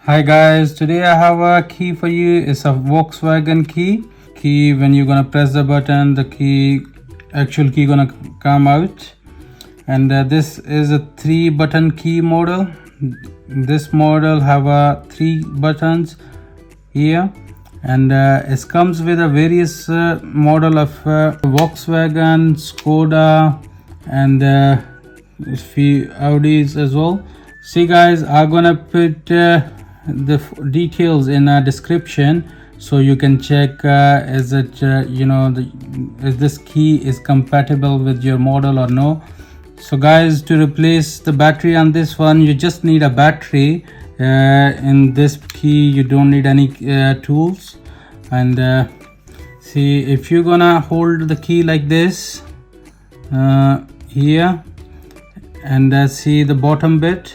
Hi guys, today I have a key for you. It's a Volkswagen key. When you're gonna press the button, the actual key gonna come out. And this is a 3-button key model. This model have 3 buttons here, and it comes with a various model of Volkswagen, Skoda, and few Audis as well. See guys, I'm gonna put the details in a description so you can check is it is this key is compatible with your model or no. So guys, to replace the battery on this one, you just need a battery. In this key you don't need any tools. And see, if you're gonna hold the key like this here, and see the bottom bit,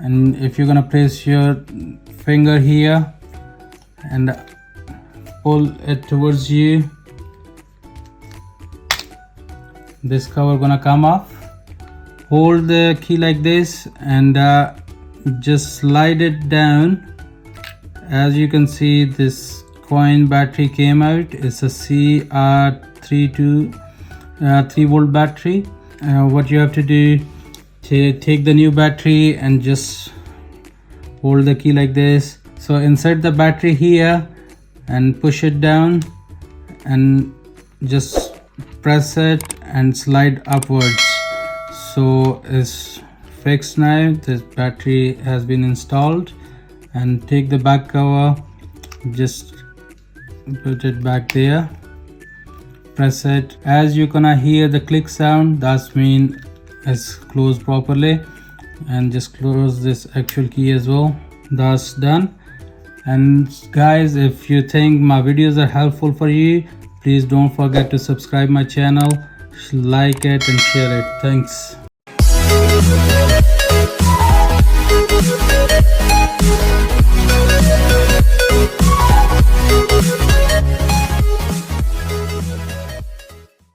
and if you're gonna place your finger here and pull it towards you, this cover gonna come off. Hold the key like this and just slide it down. As you can see, this coin battery came out. It's a CR32 3-volt battery. What you have to do, take the new battery and just hold the key like this. So insert the battery here and push it down and just press it and slide upwards. So it's fixed now. This battery has been installed. And take the back cover, just put it back there, press it. As you're gonna hear the click sound, that's mean it's closed properly. And just close this actual key as well. That's done. And guys, if you think my videos are helpful for you, please don't forget to subscribe my channel, like it and share it. Thanks.